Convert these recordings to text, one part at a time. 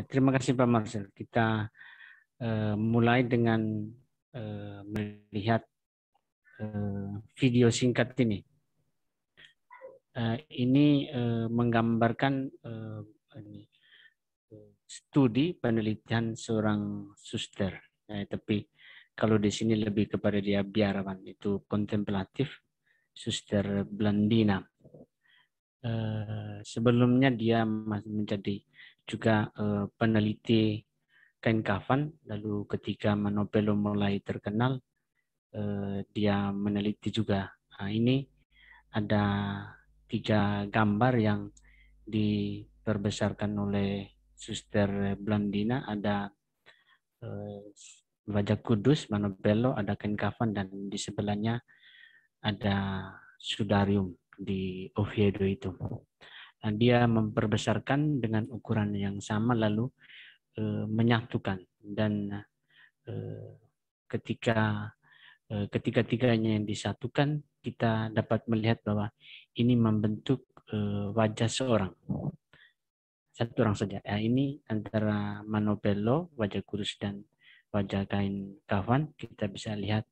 Terima kasih Pak Marcel. Kita mulai dengan melihat video singkat ini. Ini menggambarkan studi penelitian seorang suster. Tapi kalau di sini lebih kepada dia biarawan, itu kontemplatif, Suster Blandina. Sebelumnya dia menjadi juga peneliti kain kafan, lalu ketika Manopelo mulai terkenal, dia meneliti juga. Nah, ini ada 3 gambar yang diperbesarkan oleh Suster Blandina. Ada wajah kudus Manopelo, ada kain kafan, dan di sebelahnya ada sudarium di Oviedo itu. Nah, dia memperbesarkan dengan ukuran yang sama lalu menyatukan, dan ketika ketiga-tiganya yang disatukan, kita dapat melihat bahwa ini membentuk wajah seorang, satu orang saja. Ini antara Manopelo, wajah kurus, dan wajah kain kafan, kita bisa lihat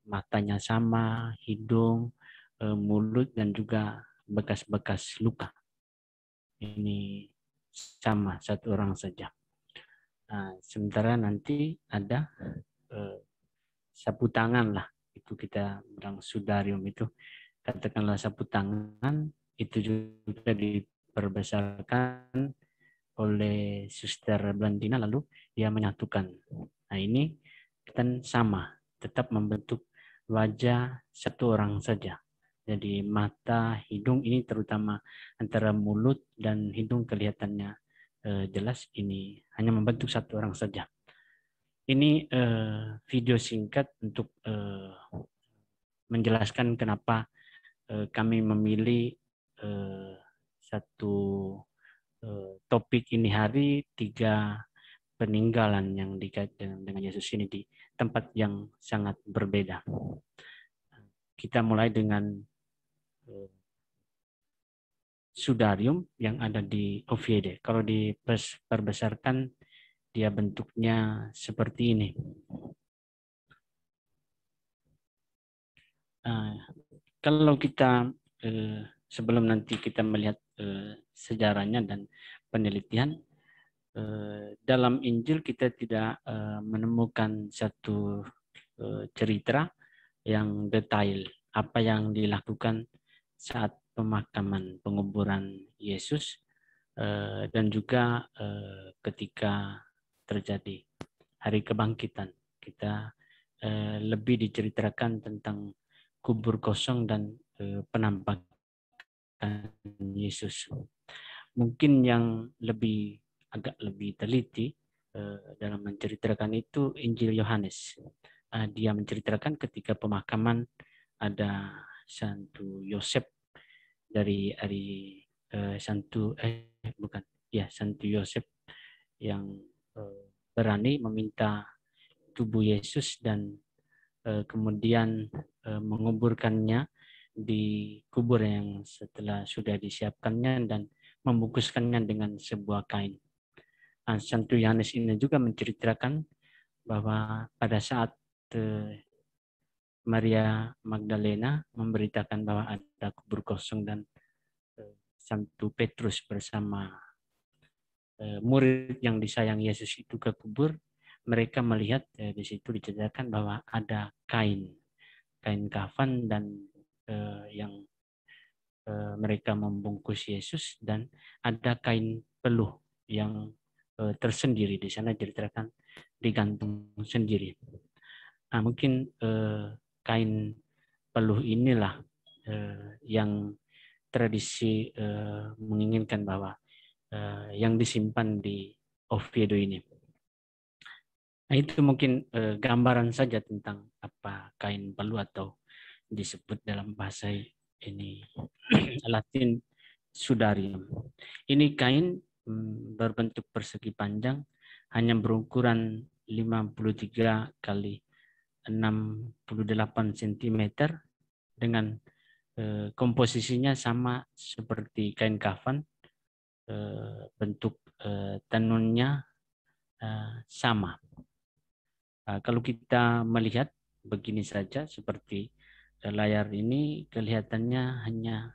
matanya sama, hidung, mulut, dan juga bekas-bekas luka. Ini sama, satu orang saja. Nah, sementara nanti ada sapu tangan lah, itu kita bilang sudarium, itu katakanlah sapu tangan, itu juga diperbesarkan oleh Suster Blandina, lalu dia menyatukan. Nah, ini kan sama, tetap membentuk wajah satu orang saja. Jadi mata, hidung, ini terutama antara mulut dan hidung kelihatannya jelas, ini hanya membentuk satu orang saja. Ini video singkat untuk menjelaskan kenapa kami memilih satu topik ini hari 3 peninggalan yang dikaitkan dengan Yesus ini di tempat yang sangat berbeda. Kita mulai dengan sudarium yang ada di Oviedo. Kalau diperbesarkan, dia bentuknya seperti ini. Kalau kita sebelum nanti kita melihat sejarahnya dan penelitian, dalam Injil kita tidak menemukan satu cerita yang detail apa yang dilakukan saat pemakaman, penguburan Yesus, dan juga ketika terjadi hari kebangkitan. Kita lebih diceritakan tentang kubur kosong dan penampakan Yesus. Mungkin yang agak lebih teliti dalam menceritakan itu Injil Yohanes. Dia menceritakan ketika pemakaman ada Santo Yosef dari Santo Yosef yang berani meminta tubuh Yesus dan kemudian menguburkannya di kubur yang setelah sudah disiapkannya dan membungkuskannya dengan sebuah kain. Santo Yohanes ini juga menceritakan bahwa pada saat Maria Magdalena memberitakan bahwa ada kubur kosong dan Santo Petrus bersama murid yang disayang Yesus itu ke kubur, mereka melihat di situ diceritakan bahwa ada kain kafan dan yang mereka membungkus Yesus, dan ada kain peluh yang tersendiri di sana diceritakan digantung sendiri. Nah, mungkin kain peluh inilah yang tradisi menginginkan bahwa yang disimpan di Oviedo ini. Nah, itu mungkin gambaran saja tentang apa kain peluh, atau disebut dalam bahasa ini Latin sudarium. Ini kain berbentuk persegi panjang, hanya berukuran 53 kali 68 cm, dengan komposisinya sama seperti kain kafan, bentuk tenunnya sama. Kalau kita melihat begini saja seperti layar ini, kelihatannya hanya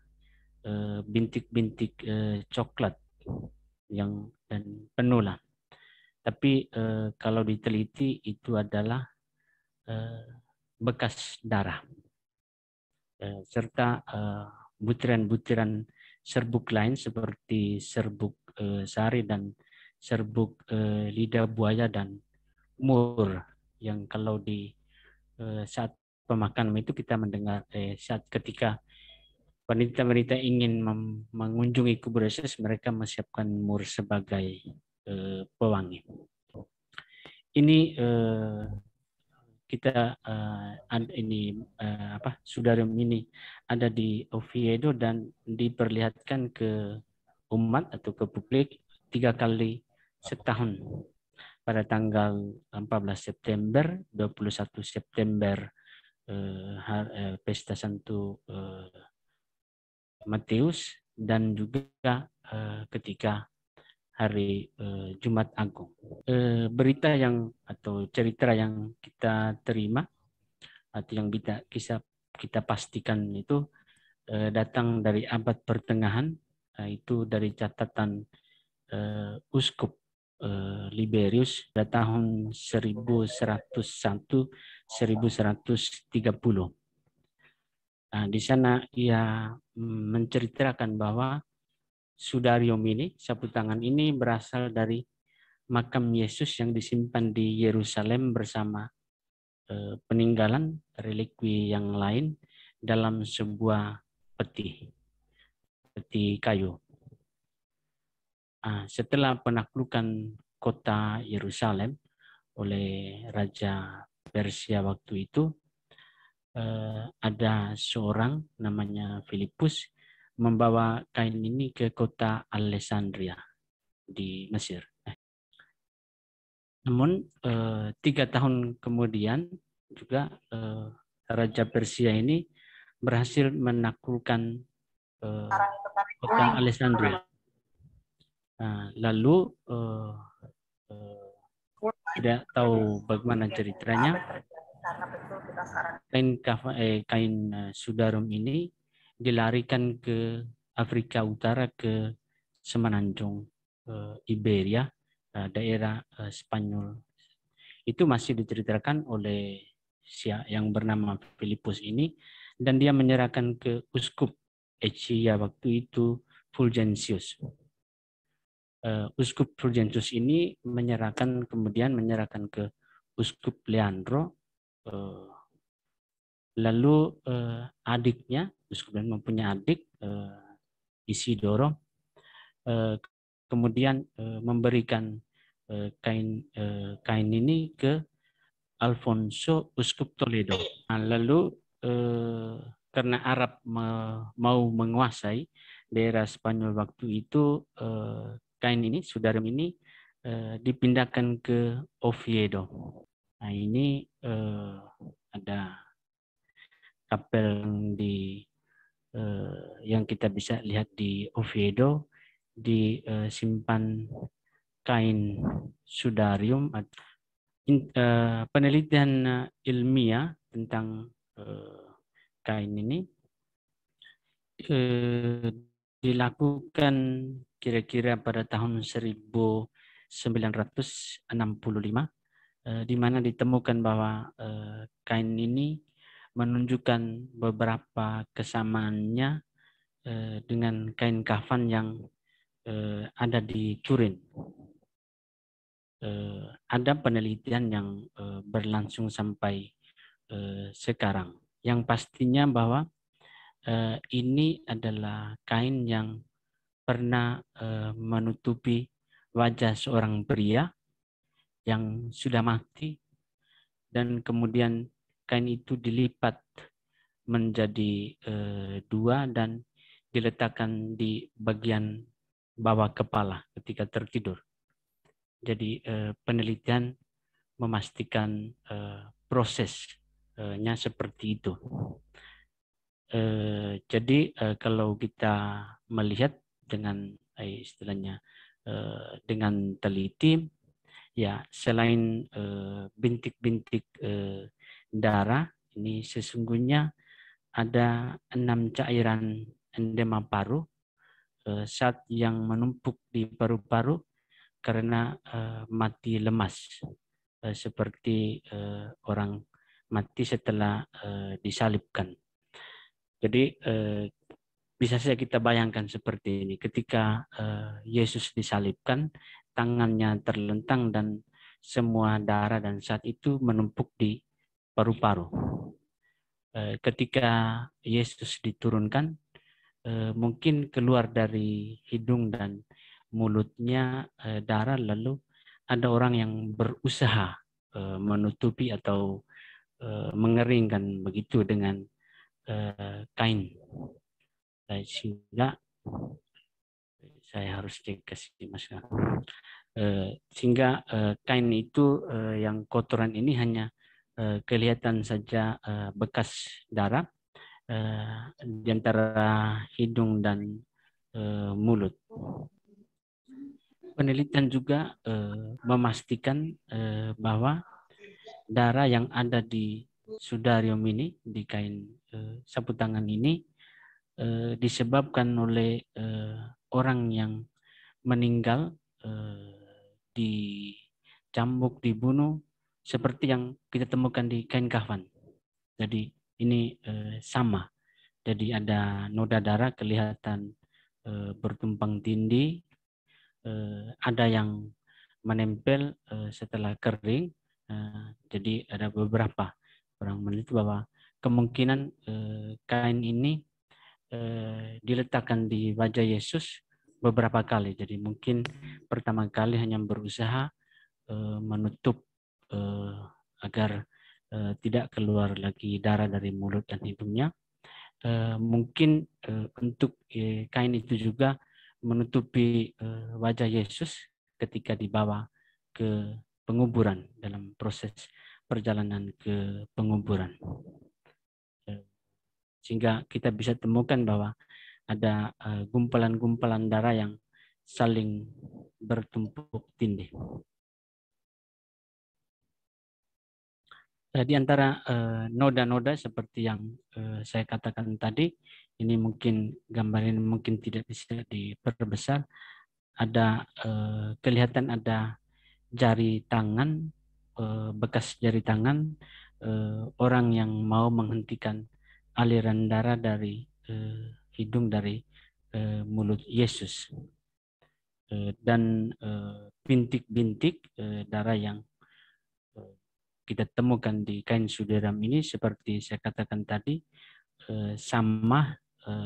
bintik-bintik coklat yang dan penuh lah. Tapi kalau diteliti itu adalah bekas darah serta butiran-butiran serbuk lain seperti serbuk sari dan serbuk lidah buaya dan mur yang kalau di saat pemakaman itu kita mendengar saat ketika wanita-wanita ingin mengunjungi kubur Yesus, mereka menyiapkan mur sebagai pewangi. Ini kita Sudarium ini ada di Oviedo dan diperlihatkan ke umat atau ke publik 3 kali setahun pada tanggal 14 September, 21 September Pesta Santo Matius dan juga ketika hari Jumat Agung. Berita yang atau cerita yang kita terima atau yang kita pastikan itu datang dari abad pertengahan, itu dari catatan Uskup Liberius pada tahun 1101-1130. Di sana ia menceritakan bahwa Sudarium ini, sapu tangan ini berasal dari makam Yesus yang disimpan di Yerusalem bersama peninggalan relikwi yang lain dalam sebuah peti kayu. Setelah penaklukan kota Yerusalem oleh Raja Persia waktu itu, ada seorang namanya Filipus membawa kain ini ke kota Alexandria di Mesir. Namun 3 tahun kemudian juga Raja Persia ini berhasil menaklukkan kota Alexandria. Lalu tidak tahu bagaimana ceritanya, kain Sudarium ini dilarikan ke Afrika Utara, ke Semenanjung Iberia, daerah Spanyol. Itu masih diceritakan oleh yang bernama Filipus ini, dan dia menyerahkan ke Uskup Ecija waktu itu, Fulgentius. Uskup Fulgentius ini kemudian menyerahkan ke Uskup Leandro, lalu adiknya, Uskup Leandro mempunyai adik Isidoro, kemudian memberikan kain ini ke Alfonso Uskup Toledo. Lalu karena Arab mau menguasai daerah Spanyol waktu itu, kain ini, Sudarium ini dipindahkan ke Oviedo. Ini ada kapel yang kita bisa lihat di Oviedo, disimpan kain Sudarium. Penelitian ilmiah tentang kain ini dilakukan kira-kira pada tahun 1965, di mana ditemukan bahwa kain ini menunjukkan beberapa kesamaannya dengan kain kafan yang ada di Turin. Ada penelitian yang berlangsung sampai sekarang. Yang pastinya bahwa ini adalah kain yang pernah menutupi wajah seorang pria yang sudah mati, dan kemudian kain itu dilipat menjadi 2 dan diletakkan di bagian bawah kepala ketika tertidur. Jadi penelitian memastikan prosesnya seperti itu. Jadi kalau kita melihat dengan istilahnya dengan teliti, ya selain bintik-bintik darah, ini sesungguhnya ada 6 cairan endema paru zat yang menumpuk di paru-paru karena mati lemas, seperti orang mati setelah disalibkan. Jadi bisa saja kita bayangkan seperti ini. Ketika Yesus disalibkan, tangannya terlentang dan semua darah dan zat itu menumpuk di paru-paru. Ketika Yesus diturunkan, mungkin keluar dari hidung dan mulutnya darah, lalu ada orang yang berusaha menutupi atau mengeringkan begitu dengan kain. Sehingga saya harus cek ke sini, Mas. Sehingga kain itu yang kotoran ini hanya kelihatan saja bekas darah di antara hidung dan mulut. Penelitian juga memastikan bahwa darah yang ada di sudarium ini, di kain sapu tangan ini, disebabkan oleh orang yang meninggal, dicambuk, dibunuh, seperti yang kita temukan di kain kafan. Jadi ini sama. Jadi ada noda darah kelihatan bertumpang tindih, ada yang menempel setelah kering. Jadi ada beberapa orang meneliti bahwa kemungkinan kain ini diletakkan di wajah Yesus beberapa kali. Jadi mungkin pertama kali hanya berusaha menutup agar tidak keluar lagi darah dari mulut dan hidungnya. Mungkin untuk kain itu juga menutupi wajah Yesus ketika dibawa ke penguburan, dalam proses perjalanan ke penguburan. Sehingga kita bisa temukan bahwa ada gumpalan-gumpalan darah yang saling bertumpuk tindih. Di antara noda-noda seperti yang saya katakan tadi, ini mungkin gambar ini mungkin tidak bisa diperbesar. Ada kelihatan ada jari tangan, bekas jari tangan orang yang mau menghentikan aliran darah dari hidung dari mulut Yesus, dan bintik-bintik darah yang kita temukan di kain sudarium ini, seperti saya katakan tadi, sama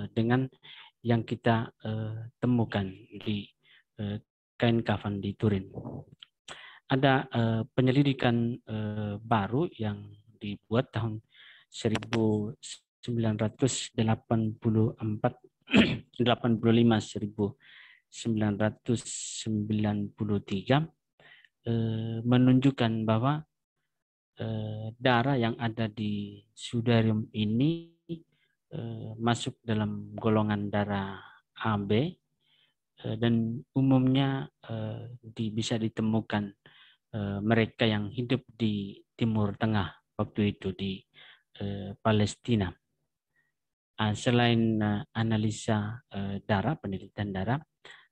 dengan yang kita temukan di kain kafan di Turin. Ada penyelidikan baru yang dibuat tahun 1985 1993 menunjukkan bahwa darah yang ada di sudarium ini masuk dalam golongan darah AB, dan umumnya bisa ditemukan mereka yang hidup di Timur Tengah waktu itu, di Palestina. Selain analisa darah, penelitian darah,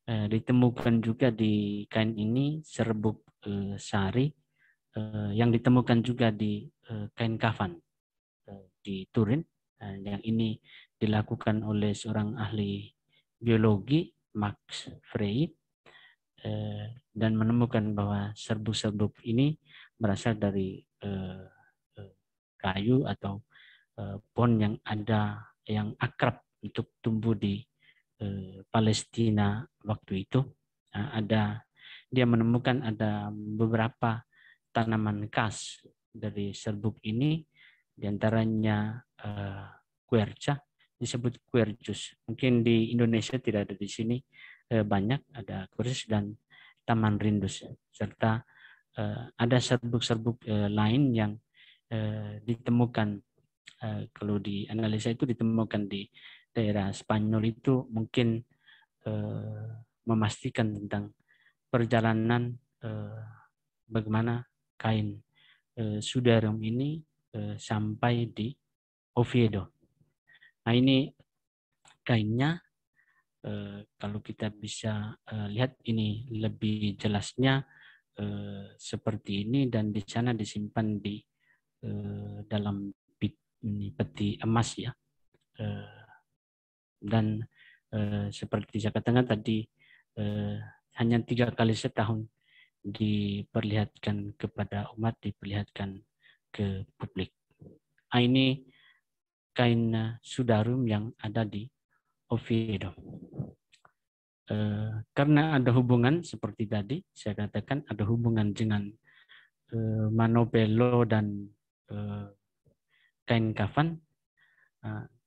ditemukan juga di kain ini serbuk sari yang ditemukan juga di kain kafan di Turin. Yang ini dilakukan oleh seorang ahli biologi, Max Frey, dan menemukan bahwa serbuk-serbuk ini berasal dari kayu atau pohon yang ada, yang akrab untuk tumbuh di Palestina waktu itu. Dia menemukan ada beberapa tanaman khas dari serbuk ini, diantaranya quercia, disebut quercus. Mungkin di Indonesia tidak ada, di sini banyak ada quercus dan taman rindus, serta ada serbuk-serbuk lain yang ditemukan, kalau di analisa itu ditemukan di daerah Spanyol itu, mungkin memastikan tentang perjalanan bagaimana kain Sudarum ini sampai di Oviedo. Nah, ini kainnya. Kalau kita bisa lihat ini lebih jelasnya seperti ini, dan di sana disimpan di dalam peti emas ya. Dan seperti saya katakan tadi, hanya 3 kali setahun diperlihatkan kepada umat, diperlihatkan ke publik. Nah, ini kain Sudarum yang ada di Oviedo. Karena ada hubungan seperti tadi saya katakan, ada hubungan dengan Manopelo dan kain kafan,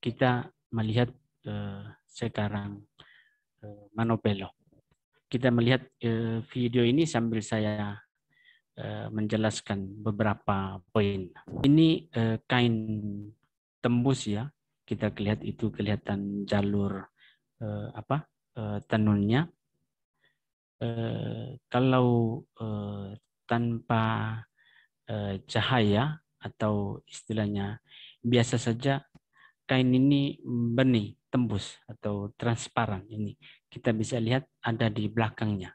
kita melihat sekarang Manopelo. Kita melihat video ini sambil saya menjelaskan beberapa poin. Ini kain tembus ya, kita lihat itu kelihatan jalur tenunnya. Kalau tanpa cahaya atau istilahnya biasa saja, kain ini benih, tembus atau transparan. Ini kita bisa lihat ada di belakangnya.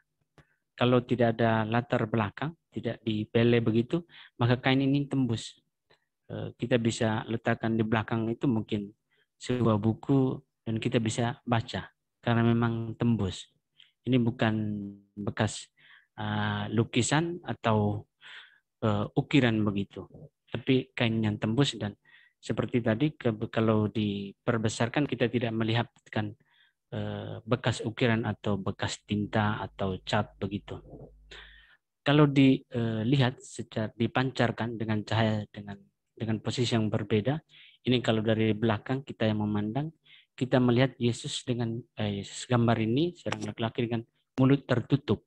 Kalau tidak ada latar belakang, tidak dipele begitu, maka kain ini tembus. Kita bisa letakkan di belakang itu mungkin sebuah buku dan kita bisa baca karena memang tembus. Ini bukan bekas lukisan atau ukiran begitu, tapi kain yang tembus. Dan seperti tadi, kalau diperbesarkan kita tidak melihatkan bekas ukiran atau bekas tinta atau cat begitu. Kalau dilihat secara dipancarkan dengan cahaya dengan posisi yang berbeda, ini kalau dari belakang kita yang memandang, kita melihat Yesus dengan Yesus gambar ini seorang laki-laki dengan mulut tertutup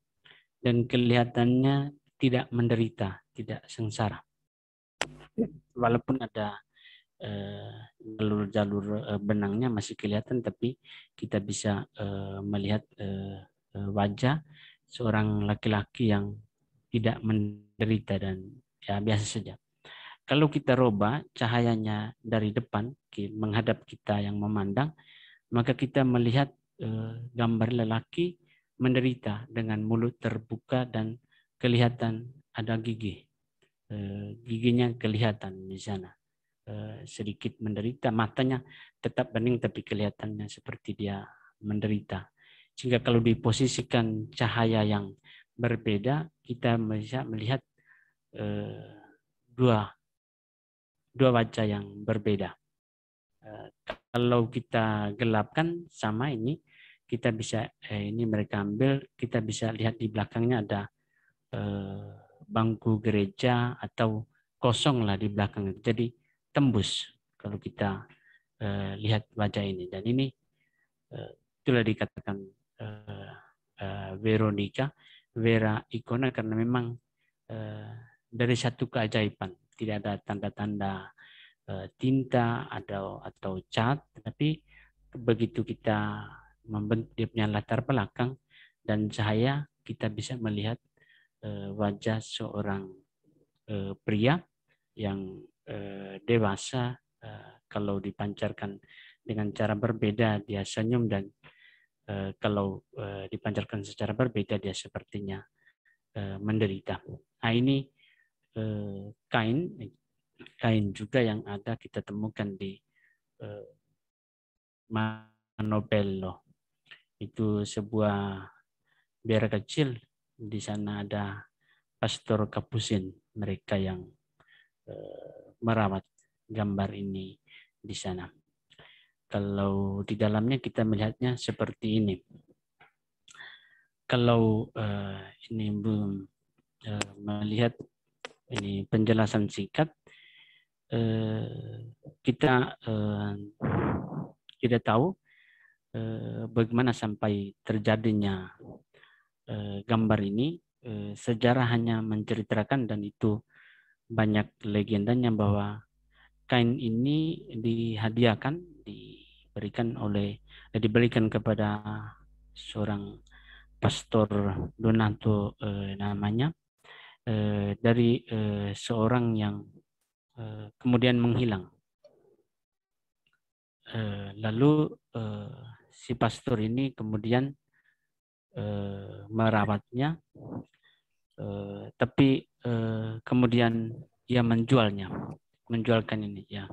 dan kelihatannya tidak menderita, tidak sengsara. Walaupun ada jalur-jalur benangnya masih kelihatan, tapi kita bisa melihat wajah seorang laki-laki yang tidak menderita dan ya biasa saja. Kalau kita roba cahayanya dari depan menghadap kita yang memandang, maka kita melihat gambar lelaki menderita dengan mulut terbuka dan kelihatan ada gigi. Giginya kelihatan di sana. Sedikit menderita, matanya tetap bening tapi kelihatannya seperti dia menderita. Sehingga kalau diposisikan cahaya yang berbeda, kita bisa melihat dua wajah yang berbeda. Kalau kita gelapkan sama ini, kita bisa ini mereka ambil, kita bisa lihat di belakangnya ada bangku gereja atau kosong lah di belakang. Jadi tembus kalau kita lihat wajah ini. Dan ini itulah dikatakan Vera Icona, karena memang dari satu keajaiban, tidak ada tanda-tanda tinta atau cat, tapi begitu kita membentuk dia punya latar belakang dan cahaya, kita bisa melihat wajah seorang pria yang dewasa. Kalau dipancarkan dengan cara berbeda dia senyum, dan kalau dipancarkan secara berbeda dia sepertinya menderita. Nah, ini kain juga yang ada kita temukan di Manopello. Itu sebuah biara kecil, di sana ada pastor Kapusin, mereka yang merawat gambar ini di sana. Kalau di dalamnya kita melihatnya seperti ini. Kalau ini belum melihat ini penjelasan singkat, kita tidak tahu bagaimana sampai terjadinya gambar ini. Sejarah hanya menceritakan, dan itu banyak legendanya, bahwa kain ini diberikan kepada seorang Pastor Donato namanya, dari seorang yang kemudian menghilang. Lalu si pastor ini kemudian merawatnya, tapi kemudian dia menjualkan ini. Ya,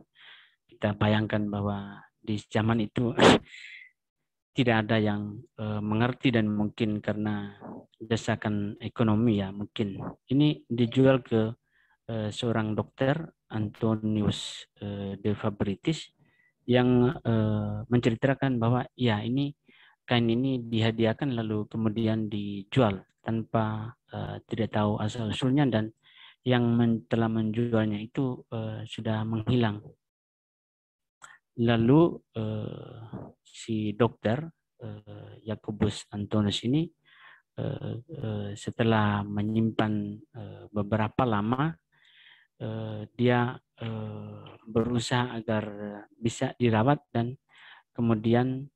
kita bayangkan bahwa di zaman itu tidak ada yang mengerti, dan mungkin karena desakan ekonomi ya, mungkin ini dijual ke seorang dokter, Antonius de Fabritis, yang menceritakan bahwa ya ini kain ini dihadiahkan lalu kemudian dijual tanpa tidak tahu asal usulnya, dan yang telah menjualnya itu sudah menghilang. Lalu si dokter Yakobus Antonius ini setelah menyimpan beberapa lama, dia berusaha agar bisa dirawat, dan kemudian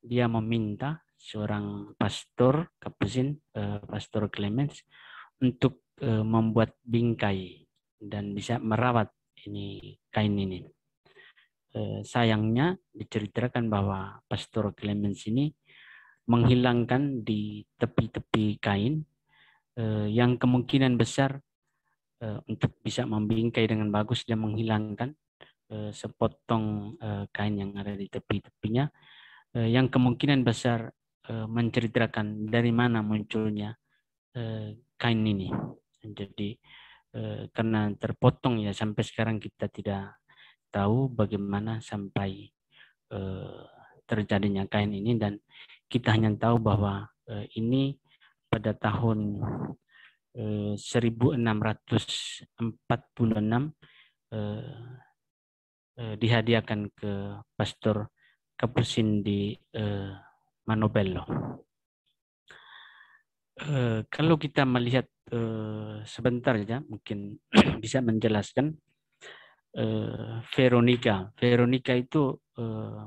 dia meminta seorang pastor Kapusin, Pastor Clemens, untuk membuat bingkai dan bisa merawat ini kain ini. Sayangnya diceritakan bahwa Pastor Clemens ini menghilangkan di tepi-tepi kain yang kemungkinan besar untuk bisa membingkai dengan bagus, dia menghilangkan sepotong kain yang ada di tepi-tepinya, yang kemungkinan besar menceritakan dari mana munculnya kain ini. Jadi karena terpotong ya, sampai sekarang kita tidak tahu bagaimana sampai terjadinya kain ini, dan kita hanya tahu bahwa ini pada tahun 1646 dihadiahkan ke Pastor Kapusin di Manobello. Kalau kita melihat sebentar ya, mungkin bisa menjelaskan Veronica. Veronica itu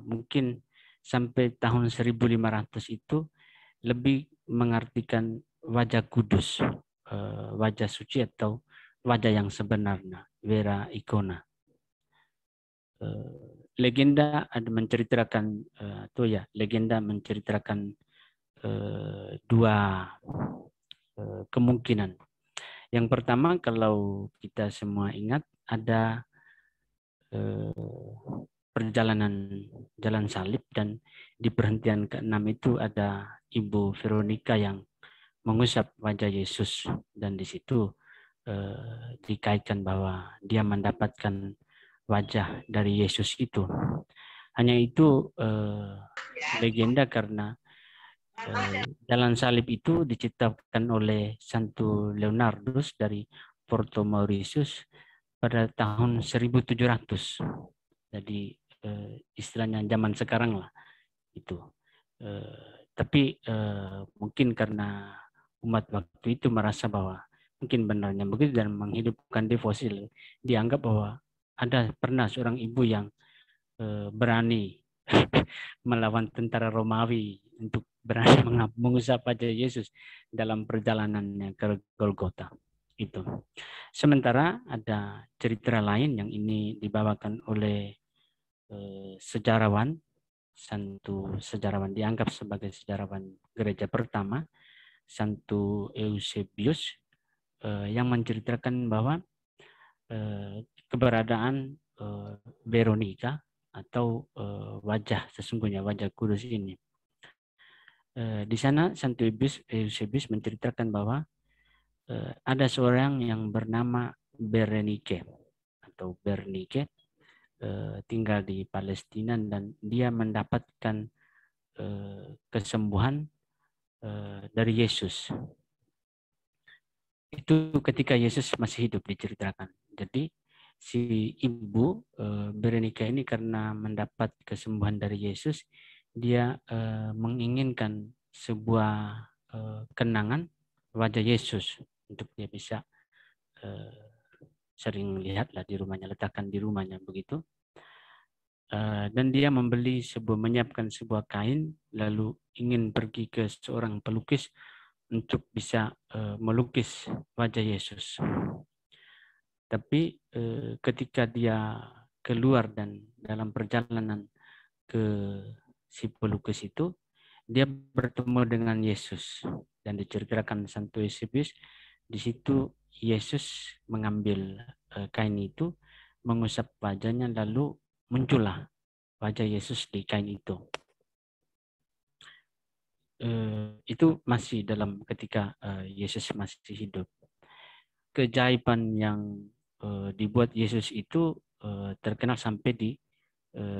mungkin sampai tahun 1500 itu lebih mengartikan wajah kudus, wajah suci atau wajah yang sebenarnya, vera icona. Legenda ada menceritakan legenda menceritakan dua kemungkinan. Yang pertama, kalau kita semua ingat, ada perjalanan jalan salib, dan di perhentian ke-6 itu ada Ibu Veronica yang mengusap wajah Yesus, dan di situ dikaitkan bahwa dia mendapatkan wajah dari Yesus itu. Hanya itu legenda, karena jalan salib itu diciptakan oleh Santo Leonardus dari Porto Mauritius pada tahun 1700. Jadi istilahnya zaman sekarang lah itu. Tapi mungkin karena umat waktu itu merasa bahwa mungkin benarnya begitu dan menghidupkan devosi, dianggap bahwa ada pernah seorang ibu yang berani melawan tentara Romawi untuk berani mengusap wajah Yesus dalam perjalanannya ke Golgota. Itu. Sementara ada cerita lain yang ini dibawakan oleh sejarawan, Santo sejarawan, dianggap sebagai sejarawan gereja pertama, Santo Eusebius, yang menceritakan bahwa keberadaan Veronica atau wajah sesungguhnya, wajah kudus ini. Di sana Santo Eusebius menceritakan bahwa ada seorang yang bernama Berenike atau Bernike, tinggal di Palestina, dan dia mendapatkan kesembuhan dari Yesus. Itu ketika Yesus masih hidup diceritakan. Jadi si ibu Berenika ini karena mendapat kesembuhan dari Yesus, dia menginginkan sebuah kenangan wajah Yesus untuk dia bisa sering lihatlah di rumahnya, letakkan di rumahnya begitu. Dan dia menyiapkan sebuah kain, lalu ingin pergi ke seorang pelukis untuk bisa melukis wajah Yesus. Tapi ketika dia keluar dan dalam perjalanan ke si pelukis itu, dia bertemu dengan Yesus. Dan diceritakan Santo Eusebius, di situ Yesus mengambil kain itu, mengusap wajahnya, lalu muncullah wajah Yesus di kain itu. Itu masih dalam ketika Yesus masih hidup. Keajaiban yang dibuat Yesus itu terkenal sampai di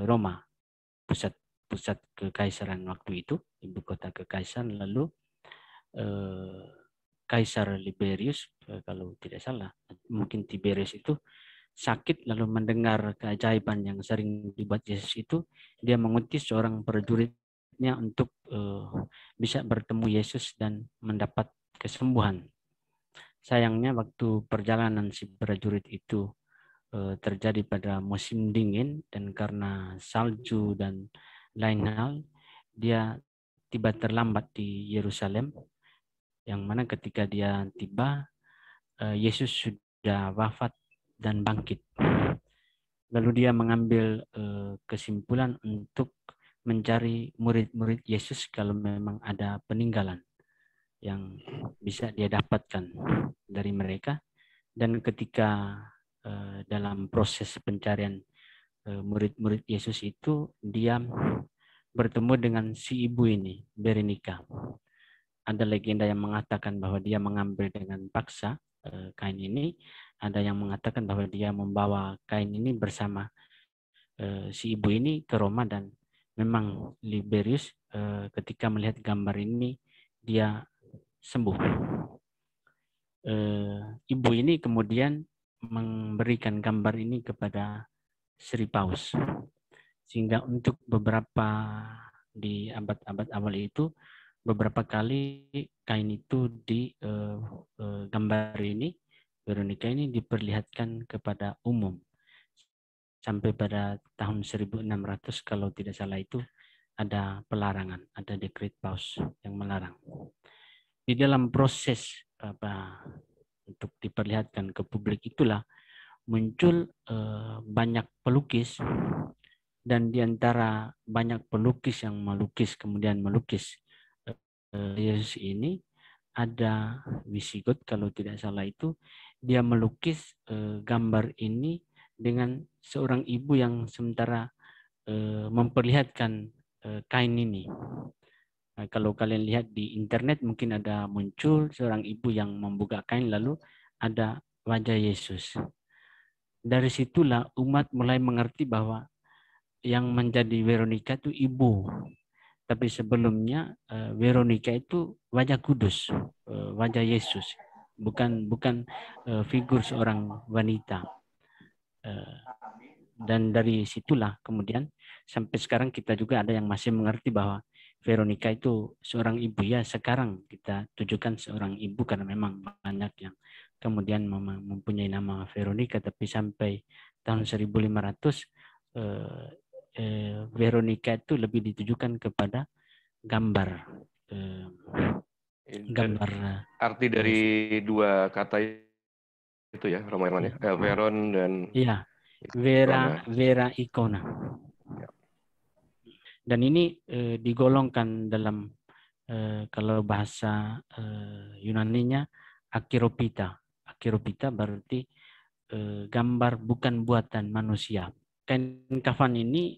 Roma, pusat kekaisaran waktu itu, ibu kota kekaisaran. Lalu Kaisar Liberius, kalau tidak salah, mungkin Tiberius itu sakit, lalu mendengar keajaiban yang sering dibuat Yesus itu, dia mengutus seorang prajuritnya untuk bisa bertemu Yesus dan mendapat kesembuhan. Sayangnya waktu perjalanan si prajurit itu terjadi pada musim dingin, dan karena salju dan lain hal, dia tiba terlambat di Yerusalem, yang mana ketika dia tiba, Yesus sudah wafat dan bangkit. Lalu dia mengambil kesimpulan untuk mencari murid-murid Yesus kalau memang ada peninggalan yang bisa dia dapatkan dari mereka. Dan ketika dalam proses pencarian murid-murid Yesus itu, dia bertemu dengan si ibu ini, Berenika. Ada legenda yang mengatakan bahwa dia mengambil dengan paksa kain ini. Ada yang mengatakan bahwa dia membawa kain ini bersama si ibu ini ke Roma, dan memang Liberius ketika melihat gambar ini dia sembuh. Ibu ini kemudian memberikan gambar ini kepada Sri Paus, sehingga untuk beberapa di abad-abad awal itu, beberapa kali kain itu di gambar ini, Veronica ini diperlihatkan kepada umum. Sampai pada tahun 1600 kalau tidak salah itu ada pelarangan, ada dekret Paus yang melarang. Di dalam proses untuk diperlihatkan ke publik itulah muncul banyak pelukis, dan di antara banyak pelukis yang kemudian melukis Yesus ini, ada Visigoth kalau tidak salah itu, dia melukis gambar ini dengan seorang ibu yang sementara memperlihatkan kain ini. Nah, kalau kalian lihat di internet mungkin ada muncul seorang ibu yang membuka kain, lalu ada wajah Yesus. Dari situlah umat mulai mengerti bahwa yang menjadi Veronica itu ibu. Tapi sebelumnya Veronica itu wajah kudus, wajah Yesus, bukan figur seorang wanita. Dan dari situlah kemudian sampai sekarang kita juga ada yang masih mengerti bahwa Veronica itu seorang ibu. Ya, sekarang kita tujukan seorang ibu karena memang banyak yang kemudian mempunyai nama Veronica, tapi sampai tahun 1500 Veronica itu lebih ditujukan kepada gambar. Gambar arti dari dua kata itu ya, Romaeron ya, Veron dan iya, Icona. Vera Icona. Dan ini digolongkan dalam kalau bahasa Yunaninya Akiropita. Akiropita berarti gambar bukan buatan manusia. Kain kafan ini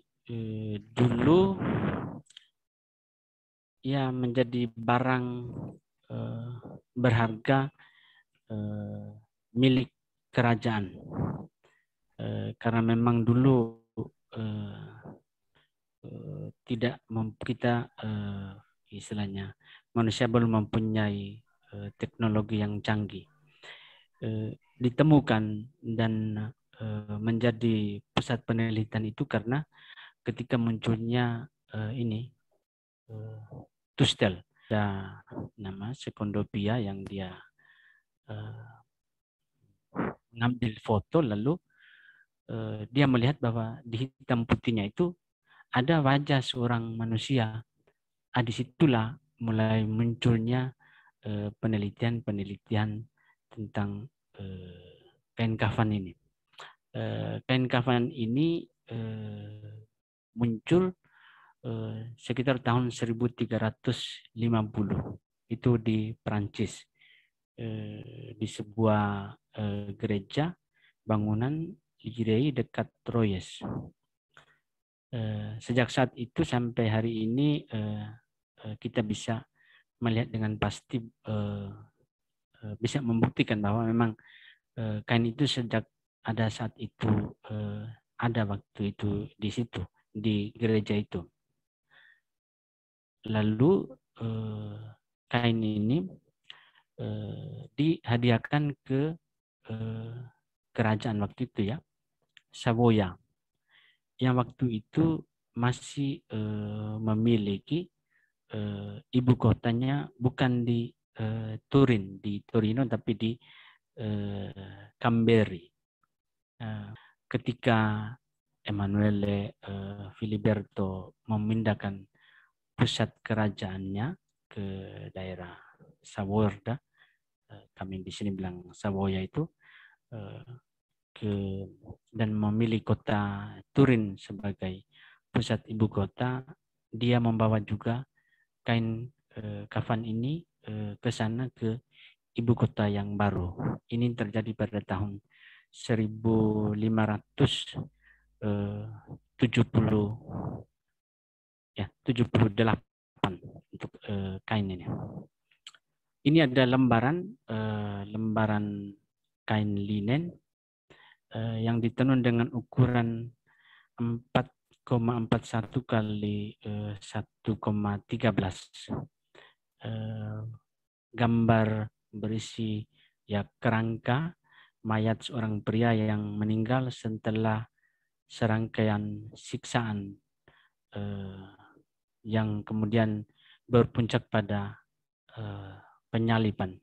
dulu ya menjadi barang berharga milik kerajaan, karena memang dulu tidak kita istilahnya manusia belum mempunyai teknologi yang canggih. Ditemukan dan menjadi pusat penelitian itu karena ketika munculnya ini Tustel, ada nama Secondopia yang dia mengambil foto, lalu dia melihat bahwa di hitam putihnya itu ada wajah seorang manusia. Disitulah mulai munculnya penelitian-penelitian tentang kain kafan ini. Kain kafan ini muncul sekitar tahun 1350 itu di Prancis, di sebuah gereja bangunan Ligrei dekat Troyes. Sejak saat itu sampai hari ini kita bisa melihat dengan pasti, bisa membuktikan bahwa memang kain itu sejak ada saat itu ada waktu itu di situ, di gereja itu. Lalu kain ini dihadiahkan ke kerajaan waktu itu ya, Savoya, yang waktu itu masih memiliki ibu kotanya bukan di Turin, di Torino, tapi di Chambéry. Ketika Emanuele Filiberto memindahkan pusat kerajaannya ke daerah Savoia, kami di sini bilang Savoia itu, dan memilih kota Turin sebagai pusat ibu kota, dia membawa juga kain kafan ini ke sana, ke ibu kota yang baru. Ini terjadi pada tahun 1578 untuk kain ini. Ini ada lembaran kain linen yang ditenun dengan ukuran 4,41 kali 1,13. Gambar berisi ya kerangka mayat seorang pria yang meninggal setelah serangkaian siksaan yang kemudian berpuncak pada penyaliban.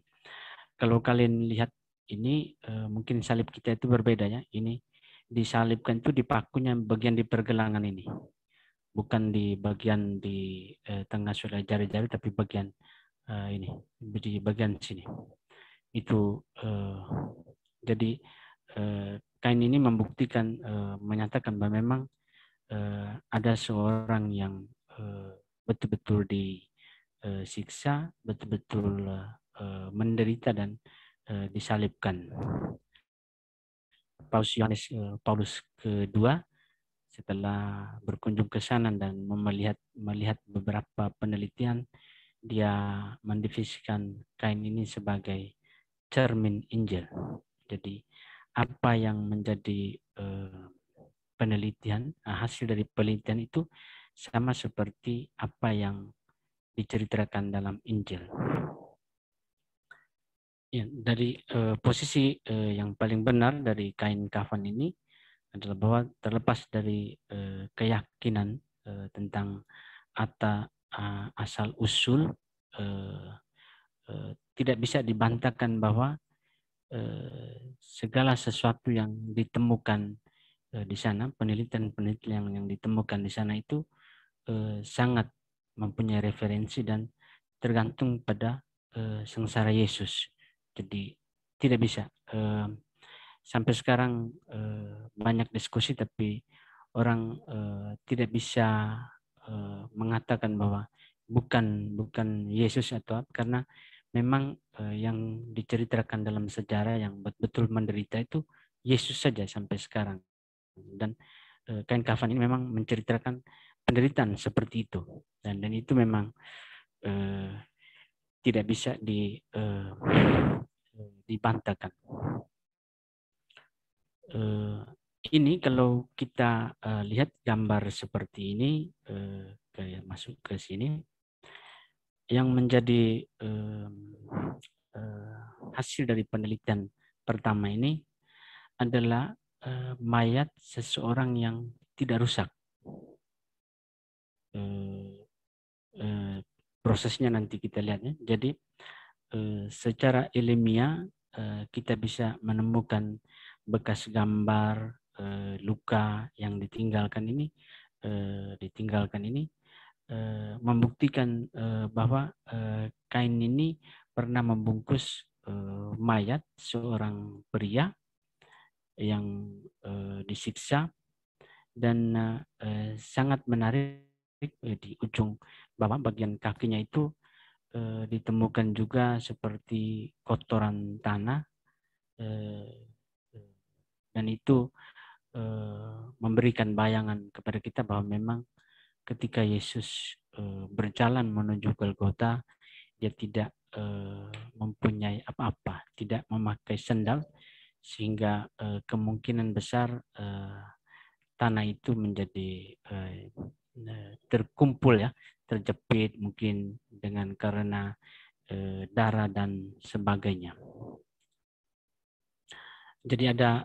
Kalau kalian lihat ini, mungkin salib kita itu berbeda ya. Ini disalibkan itu di pakunya bagian di pergelangan ini, bukan di bagian di tengah sudah jari-jari, tapi bagian ini di bagian sini. Itu jadi kain ini membuktikan, menyatakan bahwa memang ada seorang yang betul-betul disiksa, betul-betul menderita dan disalibkan. Paus Yohanes Paulus kedua setelah berkunjung ke sana dan melihat beberapa penelitian, dia mendefinisikan kain ini sebagai cermin Injil. Jadi apa yang menjadi penelitian, hasil dari penelitian itu sama seperti apa yang diceritakan dalam Injil. Ya, dari posisi yang paling benar dari kain kafan ini adalah bahwa terlepas dari keyakinan tentang asal usul, tidak bisa dibantahkan bahwa segala sesuatu yang ditemukan di sana, penelitian-penelitian yang ditemukan di sana itu sangat mempunyai referensi dan tergantung pada sengsara Yesus. Jadi tidak bisa. Sampai sekarang banyak diskusi, tapi orang tidak bisa mengatakan bahwa bukan Yesus atau apa, karena memang yang diceritakan dalam sejarah yang betul menderita itu Yesus saja sampai sekarang. Dan kain kafan ini memang menceritakan penderitaan seperti itu, dan itu memang tidak bisa dibantahkan. Ini kalau kita lihat gambar seperti ini, masuk ke sini, yang menjadi hasil dari penelitian pertama ini adalah mayat seseorang yang tidak rusak. Prosesnya nanti kita lihat ya. Jadi secara ilmiah kita bisa menemukan bekas gambar luka yang ditinggalkan ini membuktikan bahwa kain ini pernah membungkus mayat seorang pria yang disiksa, dan sangat menarik di ujung bawah bagian kakinya itu ditemukan juga seperti kotoran tanah, dan itu memberikan bayangan kepada kita bahwa memang ketika Yesus berjalan menuju Golgota, dia tidak mempunyai apa-apa, tidak memakai sandal, sehingga kemungkinan besar tanah itu menjadi terkumpul ya, terjepit mungkin karena darah dan sebagainya. Jadi ada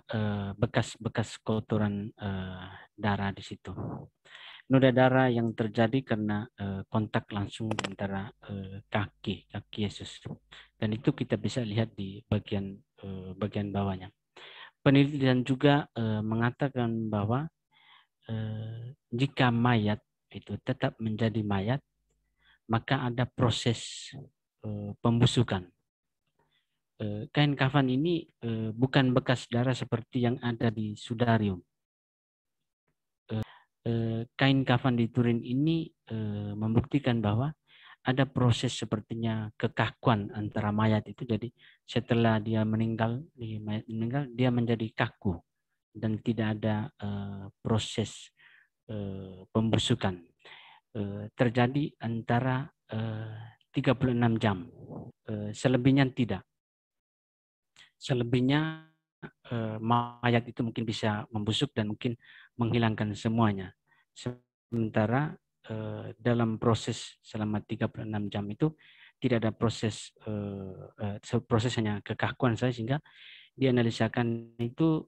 bekas-bekas kotoran darah di situ. Noda darah yang terjadi karena kontak langsung antara kaki Yesus, dan itu kita bisa lihat di bagian bawahnya. Penelitian juga mengatakan bahwa jika mayat itu tetap menjadi mayat, maka ada proses pembusukan. Kain kafan ini bukan bekas darah seperti yang ada di Sudarium. Kain kafan di Turin ini membuktikan bahwa ada proses sepertinya kekakuan antara mayat itu. Jadi setelah dia meninggal, dia menjadi kaku dan tidak ada proses pembusukan. Terjadi antara 36 jam. Selebihnya tidak. Selebihnya mayat itu mungkin bisa membusuk dan mungkin menghilangkan semuanya. Sementara dalam proses selama 36 jam itu tidak ada proses hanya kekakuan saja, sehingga dianalisakan itu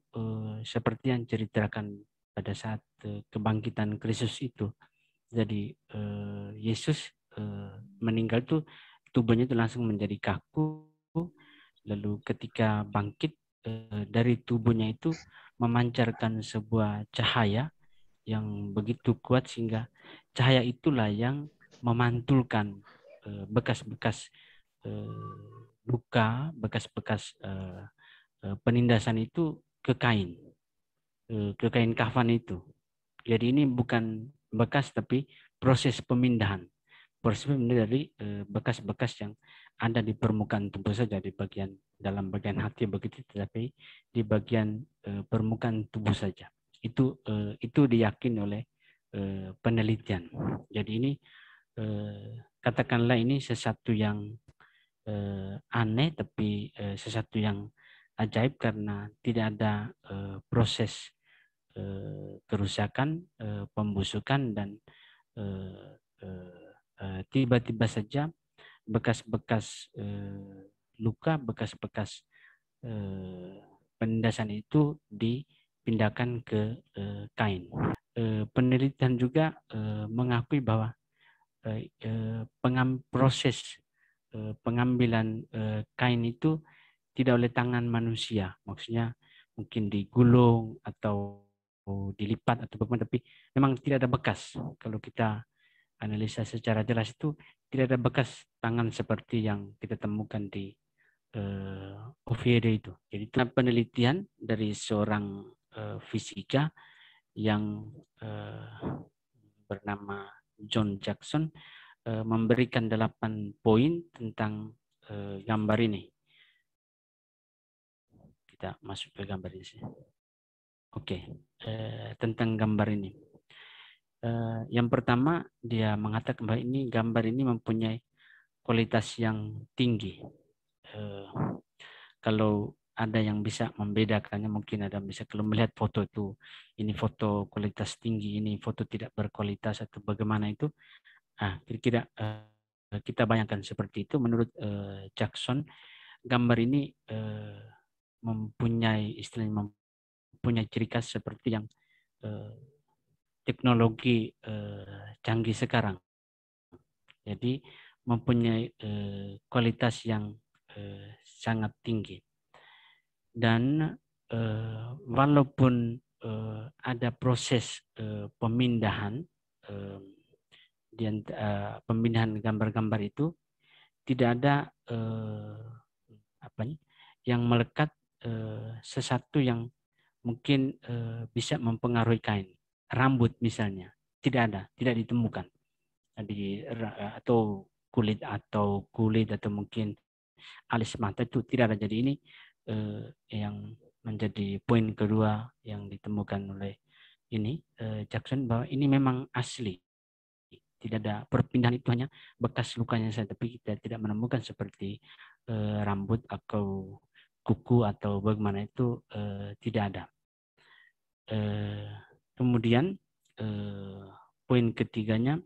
seperti yang ceritakan pada saat kebangkitan Kristus itu. Jadi Yesus meninggal itu tubuhnya itu langsung menjadi kaku, lalu ketika bangkit dari tubuhnya itu memancarkan sebuah cahaya yang begitu kuat, sehingga cahaya itulah yang memantulkan bekas-bekas luka, bekas-bekas penindasan itu ke kain kafan itu. Jadi ini bukan bekas tapi proses pemindahan. Proses pemindahan dari bekas-bekas yang ada di permukaan tubuh saja, di dalam bagian hati begitu, tetapi di bagian permukaan tubuh saja. Itu diyakini oleh penelitian. Jadi ini katakanlah ini sesuatu yang aneh, tapi sesuatu yang ajaib karena tidak ada proses kerusakan, pembusukan, dan tiba-tiba saja bekas-bekas luka, bekas-bekas penindasan itu dipindahkan ke kain. Penelitian juga mengakui bahwa proses pengambilan kain itu tidak oleh tangan manusia, maksudnya mungkin digulung atau dilipat atau bagaimana, tapi memang tidak ada bekas. Kalau kita analisa secara jelas itu tidak ada bekas tangan seperti yang kita temukan di Oviedo itu. Jadi itu penelitian dari seorang fisika yang bernama John Jackson memberikan 8 poin tentang gambar ini. Kita masuk ke gambar ini. Oke, tentang gambar ini. Yang pertama, dia mengatakan bahwa gambar ini mempunyai kualitas yang tinggi. Kalau ada yang bisa membedakannya, mungkin ada yang bisa, kalau melihat foto itu, ini foto kualitas tinggi, ini foto tidak berkualitas atau bagaimana itu, kira-kira kita bayangkan seperti itu. Menurut Jackson, gambar ini mempunyai ciri khas seperti yang teknologi canggih sekarang. Jadi mempunyai kualitas yang sangat tinggi. Dan walaupun ada proses pemindahan pemindahan gambar-gambar itu tidak ada yang melekat sesuatu yang mungkin bisa mempengaruhi kain. Rambut misalnya tidak ditemukan atau kulit atau mungkin alis mata itu tidak ada. Jadi ini yang menjadi poin kedua yang ditemukan oleh Jackson, bahwa ini memang asli. Tidak ada perpindahan, itu hanya bekas lukanya saja, tapi kita tidak menemukan seperti rambut atau kuku atau bagaimana, itu tidak ada. Kemudian poin ketiganya,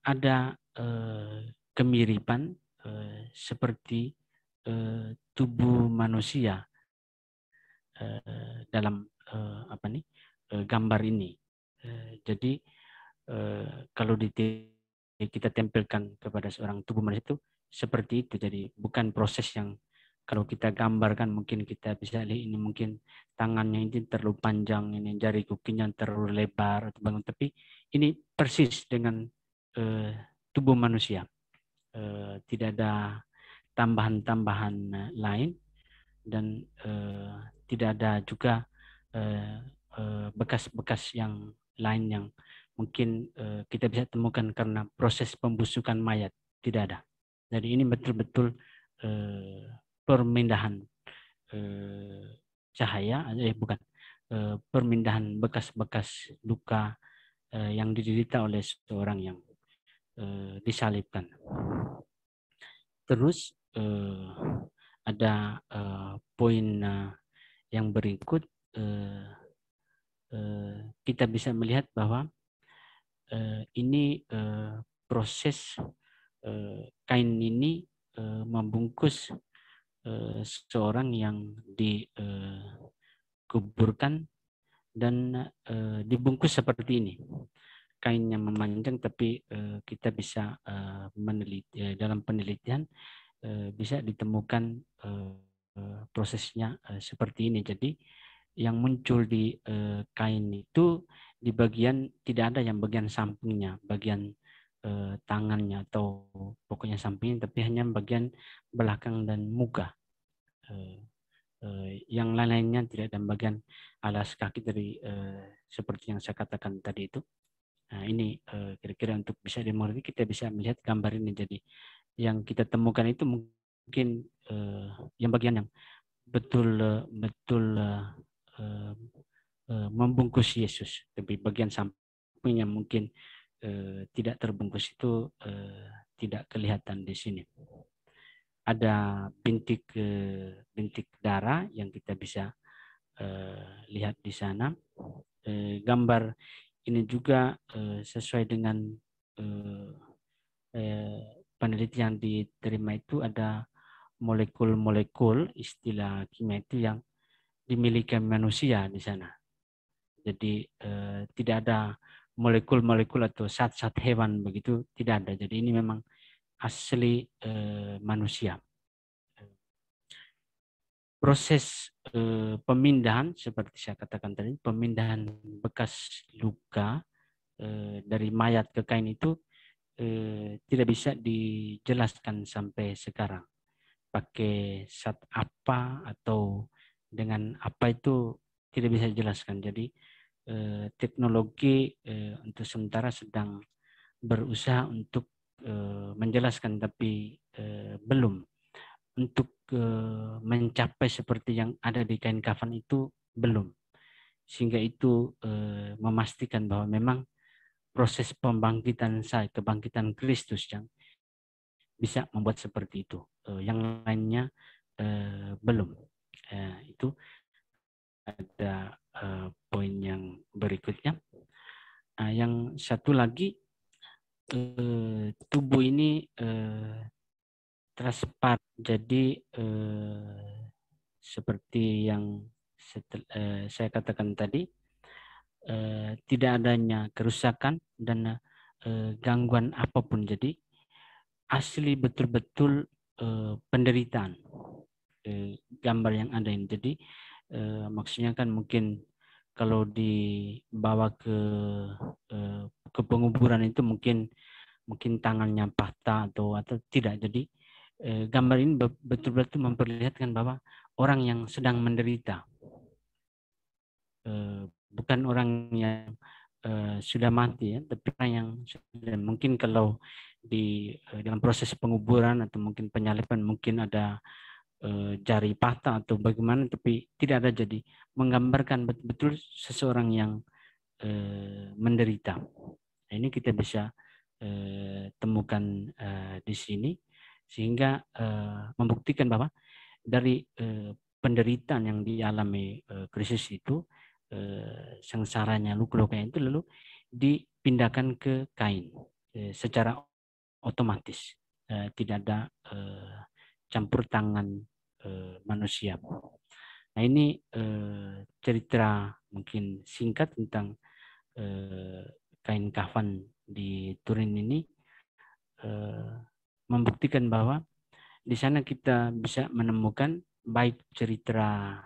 ada kemiripan seperti tubuh manusia dalam gambar ini. Jadi kalau kita tempelkan kepada seorang tubuh manusia itu seperti itu. Jadi bukan proses yang kalau kita gambarkan mungkin kita bisa lihat ini mungkin tangannya ini terlalu panjang, ini jari kukinya terlalu lebar atau bangun, tapi ini persis dengan tubuh manusia. Tidak ada tambahan-tambahan lain, dan tidak ada juga bekas-bekas yang lain yang mungkin kita bisa temukan karena proses pembusukan mayat. Tidak ada. Jadi ini betul-betul permindahan cahaya, permindahan bekas-bekas luka yang diderita oleh seorang yang disalibkan. Terus ada poin yang berikut, kita bisa melihat bahwa ini proses kain ini membungkus seorang yang dikuburkan, dan dibungkus seperti ini. Kainnya memanjang, tapi kita bisa meneliti, dalam penelitian bisa ditemukan prosesnya seperti ini. Jadi yang muncul di kain itu di bagian, tidak ada yang bagian sampingnya, bagian tangannya atau pokoknya sampingnya, tapi hanya bagian belakang dan muka. Yang lain-lainnya tidak, dan bagian alas kaki dari seperti yang saya katakan tadi itu. Nah, ini kira-kira untuk bisa dimengerti, kita bisa melihat gambar ini. Jadi yang kita temukan itu mungkin yang bagian yang betul-betul membungkus Yesus, tapi bagian sampingnya mungkin tidak terbungkus, itu tidak kelihatan di sini. Ada bintik darah yang kita bisa lihat di sana. Gambar ini juga sesuai dengan penelitian yang diterima, itu ada molekul-molekul, istilah kimia itu yang dimiliki manusia di sana. Jadi tidak ada molekul-molekul atau zat-zat hewan begitu, tidak ada. Jadi ini memang asli manusia. Proses pemindahan seperti saya katakan tadi, pemindahan bekas luka dari mayat ke kain itu tidak bisa dijelaskan sampai sekarang. Pakai zat apa atau dengan apa itu tidak bisa dijelaskan. Jadi teknologi untuk sementara sedang berusaha untuk menjelaskan, tapi belum. Untuk mencapai seperti yang ada di kain kafan itu belum. Sehingga itu memastikan bahwa memang proses kebangkitan Kristus yang bisa membuat seperti itu. Yang lainnya belum. Itu ada poin yang berikutnya. Yang satu lagi, tubuh ini transparan. Jadi seperti yang saya katakan tadi, tidak adanya kerusakan dan gangguan apapun. Jadi asli betul-betul penderitaan gambar yang ada ini. Jadi Maksudnya kan mungkin kalau dibawa ke penguburan itu mungkin tangannya patah atau tidak. Jadi gambar ini betul-betul memperlihatkan bahwa orang yang sedang menderita, bukan orang yang sudah mati ya, tapi orang yang sudah, mungkin kalau dalam proses penguburan atau mungkin penyaliban mungkin ada jari patah atau bagaimana, tapi tidak ada. Jadi menggambarkan betul-betul seseorang yang menderita. Nah, ini kita bisa temukan di sini, sehingga membuktikan bahwa dari penderitaan yang dialami Kristus itu, sengsaranya, luka-lukanya itu lalu dipindahkan ke Kain secara otomatis, tidak ada campur tangan manusia. Nah, ini cerita mungkin singkat tentang kain kafan di Turin ini, membuktikan bahwa di sana kita bisa menemukan baik cerita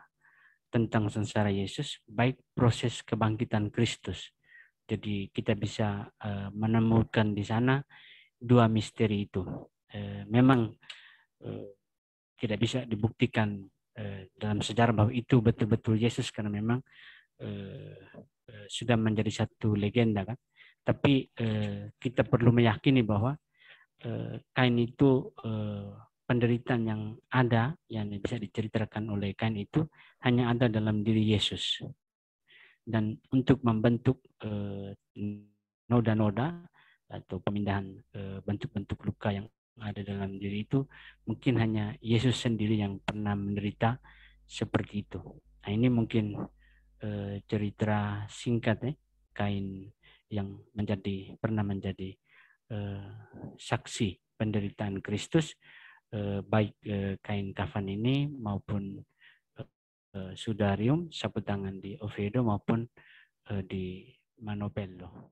tentang sengsara Yesus, baik proses kebangkitan Kristus. Jadi kita bisa menemukan di sana dua misteri itu. Memang tidak bisa dibuktikan dalam sejarah bahwa itu betul-betul Yesus, karena memang sudah menjadi satu legenda kan. Tapi kita perlu meyakini bahwa kain itu, penderitaan yang ada yang bisa diceritakan oleh kain itu hanya ada dalam diri Yesus. Dan untuk membentuk noda-noda atau pemindahan bentuk-bentuk luka yang ada dalam diri itu, mungkin hanya Yesus sendiri yang pernah menderita seperti itu. Nah, ini mungkin cerita singkat kain yang pernah menjadi saksi penderitaan Kristus, baik kain kafan ini maupun Sudarium, sapu tangan di Oviedo, maupun di Manobello.